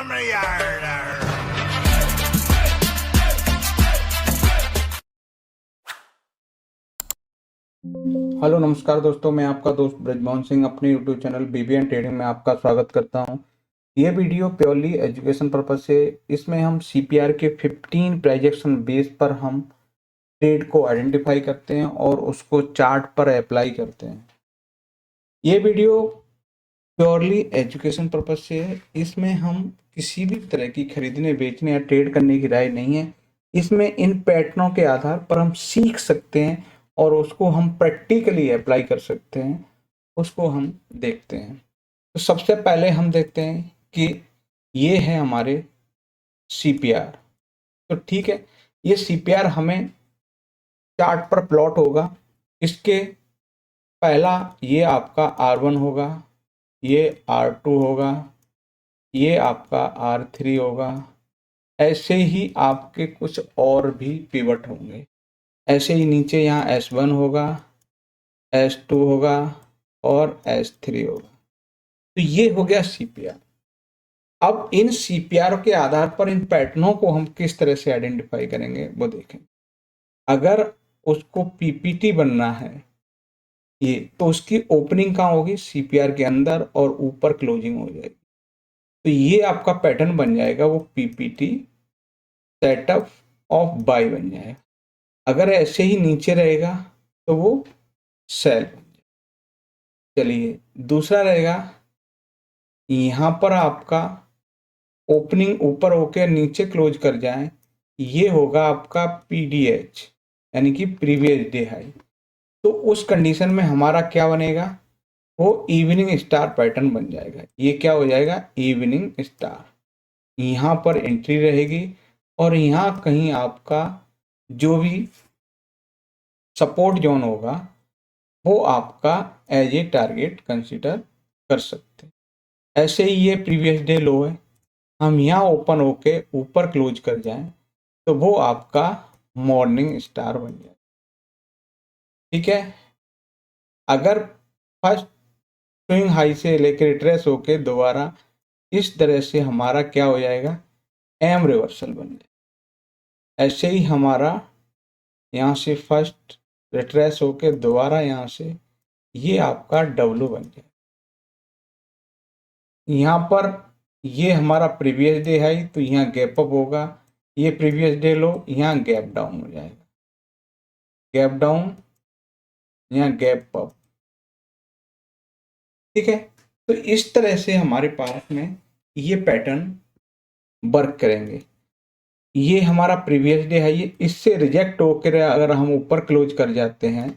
Hello नमस्कार दोस्तों, मैं आपका दोस्त ब्रजमोहन सिंह अपने यूट्यूब चैनल बीबीएन ट्रेडिंग में आपका स्वागत करता हूं। ये वीडियो प्योरली एजुकेशन पर्पस से, इसमें हम सीपीआर के 15 प्रोजेक्शन बेस पर हम ट्रेड को आइडेंटिफाई करते हैं और उसको चार्ट पर अप्लाई करते हैं। ये वीडियो प्योरली एजुकेशन पर्पस से है। इसमें हम किसी भी तरह की खरीदने बेचने या ट्रेड करने की राय नहीं है। इसमें इन पैटर्नों के आधार पर हम सीख सकते हैं और उसको हम प्रैक्टिकली अप्लाई कर सकते हैं, उसको हम देखते हैं। तो सबसे पहले हम देखते हैं कि ये है हमारे सीपीआर। तो ठीक है, ये सीपीआर हमें चार्ट पर प्लॉट होगा। इसके पहला ये आपका R1 होगा, ये R2 होगा, ये आपका R3 होगा। ऐसे ही आपके कुछ और भी पिवट होंगे। ऐसे ही नीचे यहाँ S1 होगा, S2 होगा और S3 होगा। तो ये हो गया सीपीआर। अब इन सीपीआर के आधार पर इन पैटर्नों को हम किस तरह से आइडेंटिफाई करेंगे वो देखें। अगर उसको पीपीटी बनना है ये, तो उसकी ओपनिंग कहाँ होगी? सीपीआर के अंदर, और ऊपर क्लोजिंग हो जाएगी। तो ये आपका पैटर्न बन जाएगा, वो पीपीटी सेटअप ऑफ बाय बन जाएगा। अगर ऐसे ही नीचे रहेगा तो वो सेल बन जाएगा। चलिए दूसरा रहेगा, यहाँ पर आपका ओपनिंग ऊपर होकर नीचे क्लोज कर जाए, ये होगा आपका पीडीएच यानी कि प्रीवियस डे हाई। तो उस कंडीशन में हमारा क्या बनेगा? वो इवनिंग स्टार पैटर्न बन जाएगा। ये क्या हो जाएगा? Evening star. यहाँ पर एंट्री रहेगी और यहाँ कहीं आपका जो भी सपोर्ट जोन होगा वो आपका एज ए टारगेट कंसीडर कर सकते हैं। ऐसे ही ये प्रीवियस डे लो है, हम यहाँ ओपन होके ऊपर क्लोज कर जाएं तो वो आपका मॉर्निंग स्टार बन जाए। ठीक है, अगर फर्स्ट स्विंग हाई से लेकर रिट्रेस होके दोबारा इस तरह से हमारा क्या हो जाएगा? एम रिवर्सल बन जाए। ऐसे ही हमारा यहाँ से फर्स्ट रिट्रेस होके दोबारा यहाँ से ये आपका डब्लू बन जाए। यहाँ पर ये हमारा प्रीवियस डे हाई, तो यहाँ गैप अप होगा। ये प्रीवियस डे लो, यहाँ गैप डाउन हो जाएगा, गैप डाउन, यहाँ गैप अप। ठीक है, तो इस तरह से हमारे पास में ये पैटर्न वर्क करेंगे। ये हमारा प्रीवियस डे है, ये इससे रिजेक्ट होकर अगर हम ऊपर क्लोज कर जाते हैं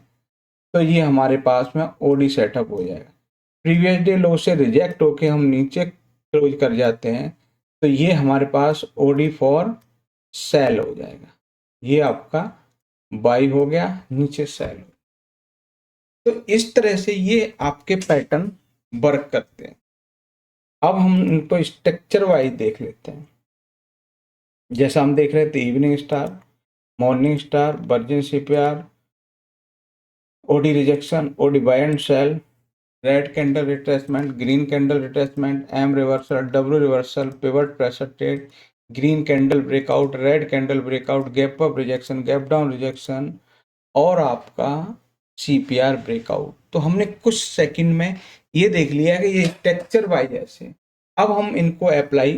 तो ये हमारे पास में ओडी सेटअप हो जाएगा। प्रीवियस डे लो से रिजेक्ट होकर हम नीचे क्लोज कर जाते हैं तो ये हमारे पास ओडी फॉर सेल हो जाएगा। ये आपका बाई हो गया, नीचे सेल। तो इस तरह से ये आपके पैटर्न वर्क करते हैं। अब हम इनको स्ट्रक्चर वाइज देख लेते हैं। जैसा हम देख रहे थे, evening star, morning star, virgin CPR, OD rejection, OD buy and sell, red candle retracement, green candle retracement, M reversal, W reversal, pivot pressure trade, green candle breakout, red candle breakout, gap up rejection, gap down rejection और आपका CPR breakout. तो हमने कुछ second में ये देख लिया कि ये स्ट्रक्चर वाइज ऐसे। अब हम इनको अप्लाई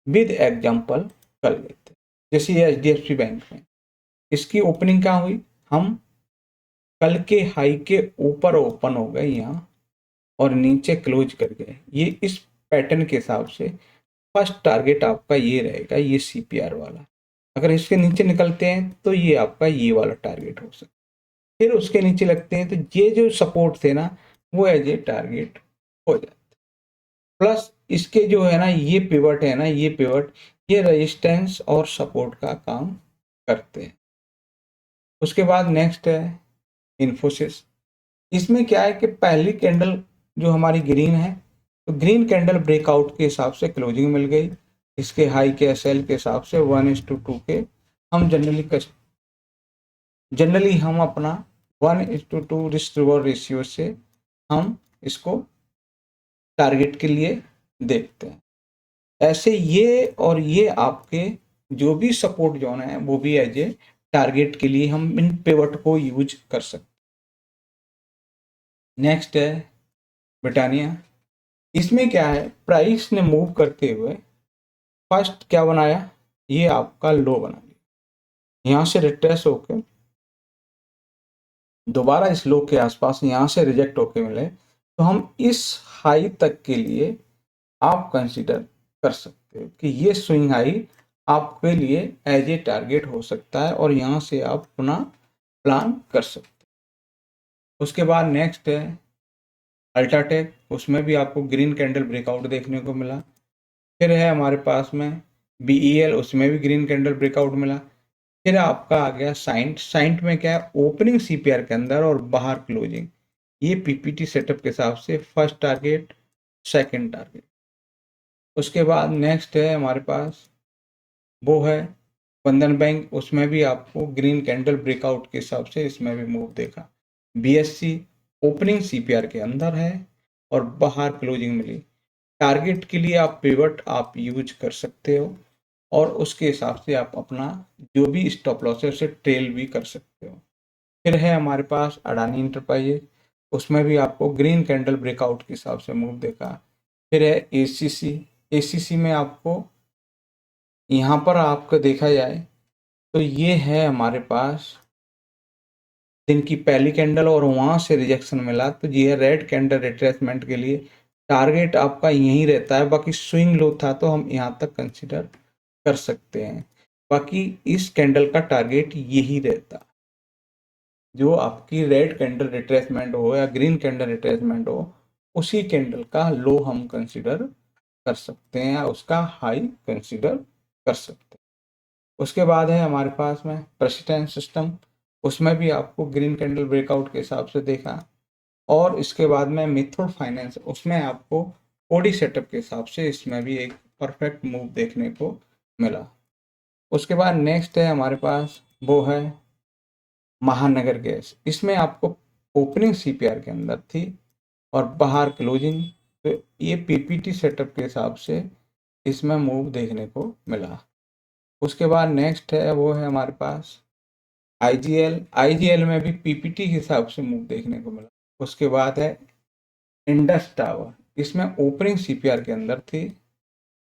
विद एग्जांपल कर लेते हैं। जैसे ये एचडीएफसी बैंक में इसकी ओपनिंग कहाँ हुई? हम कल के हाई के ऊपर ओपन हो गए यहाँ और नीचे क्लोज कर गए। ये इस पैटर्न के हिसाब से फर्स्ट टारगेट आपका ये रहेगा, ये सीपीआर वाला। अगर इसके नीचे निकलते हैं तो ये आपका ये वाला टारगेट हो सकता है। फिर उसके नीचे लगते हैं तो ये जो सपोर्ट थे ना वो एज ए टारगेट हो जाते। प्लस इसके जो है ना ये पिवट है ना, ये पिवट ये रेजिस्टेंस और सपोर्ट का काम करते हैं। उसके बाद नेक्स्ट है इन्फोसिस। इसमें क्या है कि पहली कैंडल जो हमारी ग्रीन है, तो ग्रीन कैंडल ब्रेकआउट के हिसाब से क्लोजिंग मिल गई। इसके हाई के एसएल के हिसाब से 1:2 के हम जनरली हम अपना 1:2 रिस्क रिवॉर्ड रेशियो से हम इसको टारगेट के लिए देखते हैं। ऐसे ये और ये आपके जो भी सपोर्ट जोन है वो भी एज ए टारगेट के लिए हम इन पिवट को यूज कर सकते। नेक्स्ट है ब्रिटानिया। इसमें क्या है, प्राइस ने मूव करते हुए फर्स्ट क्या बनाया, ये आपका लो बना लिया, यहाँ से रिट्रेस होके दोबारा इस लो के आसपास यहाँ से रिजेक्ट होके मिले, तो हम इस हाई तक के लिए आप कंसीडर कर सकते हो कि ये स्विंग हाई आपके लिए एज ए टारगेट हो सकता है और यहाँ से आप अपना प्लान कर सकते हो। उसके बाद नेक्स्ट है अल्ट्राटेक, उसमें भी आपको ग्रीन कैंडल ब्रेकआउट देखने को मिला। फिर है हमारे पास में BEL, उसमें भी ग्रीन कैंडल ब्रेकआउट मिला। फिर आपका आ गया साइंट। साइंट में क्या है, ओपनिंग CPR के अंदर और बाहर क्लोजिंग, ये PPT सेटअप के हिसाब से फर्स्ट टारगेट, सेकंड टारगेट। उसके बाद नेक्स्ट है हमारे पास वो है बंधन बैंक, उसमें भी आपको ग्रीन कैंडल ब्रेकआउट के हिसाब से इसमें भी मूव देखा। BSC ओपनिंग CPR के अंदर है और बाहर क्लोजिंग मिली। टारगेट के लिए आप पिवट आप यूज कर सकते हो और उसके हिसाब से आप अपना जो भी स्टॉप लॉस है उसे ट्रेल भी कर सकते हो। फिर है हमारे पास अडानी इंटरप्राइजेज, उसमें भी आपको ग्रीन कैंडल ब्रेकआउट के हिसाब से मूव देखा। फिर है ACC में आपको यहाँ पर आपको देखा जाए तो ये है हमारे पास दिन की पहली कैंडल और वहाँ से रिजेक्शन मिला, तो ये रेड कैंडल रिट्रेसमेंट के लिए टारगेट आपका यहीं रहता है। बाकी स्विंग लो था तो हम यहाँ तक कंसिडर कर सकते हैं। बाकी इस कैंडल का टारगेट यही रहता है, जो आपकी रेड कैंडल रिट्रेसमेंट हो या ग्रीन कैंडल रिट्रेसमेंट हो, उसी कैंडल का लो हम कंसिडर कर सकते हैं या उसका हाई कंसिडर कर सकते हैं। उसके बाद है हमारे पास में प्रेसिडेंस सिस्टम, उसमें भी आपको ग्रीन कैंडल ब्रेकआउट के हिसाब से देखा। और इसके बाद में मिथुन फाइनेंस, उसमें आपको ओडी सेटअप के हिसाब से इसमें भी एक परफेक्ट मूव देखने को मिला। उसके बाद नेक्स्ट है हमारे पास वो है महानगर गैस, इसमें आपको ओपनिंग CPR के अंदर थी और बाहर क्लोजिंग, तो ये PPT सेटअप के हिसाब से इसमें मूव देखने को मिला। उसके बाद नेक्स्ट है वो है हमारे पास IGL में भी PPT के हिसाब से मूव देखने को मिला। उसके बाद है इंडस टावर, इसमें ओपनिंग CPR के अंदर थी,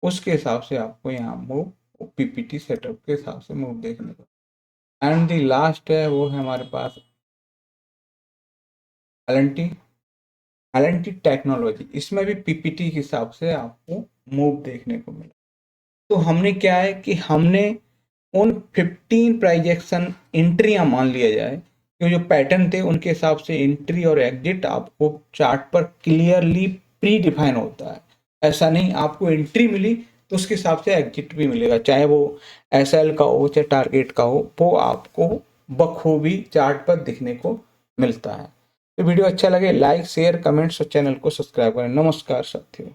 उसके हिसाब से आपको यहाँ मूव PPT सेटअप के हिसाब से मूव देखने को। एंड दी लास्ट है वो है हमारे पास एल एन टी टेक्नोलॉजी, इसमें भी PPT के हिसाब से आपको मूव देखने को मिला। तो हमने क्या है कि हमने उन 15 प्राइजेक्शन एंट्रियां मान लिया जाए कि जो पैटर्न थे उनके हिसाब से एंट्री और एग्जिट आपको चार्ट पर क्लियरली प्री डिफाइन होता है। ऐसा नहीं आपको एंट्री मिली तो उसके हिसाब से एग्जिट भी मिलेगा, चाहे वो SL का हो चाहे टारगेट का हो, वो आपको बखूबी चार्ट पर दिखने को मिलता है। तो वीडियो अच्छा लगे लाइक शेयर कमेंट्स और चैनल को सब्सक्राइब करें। नमस्कार साथियों।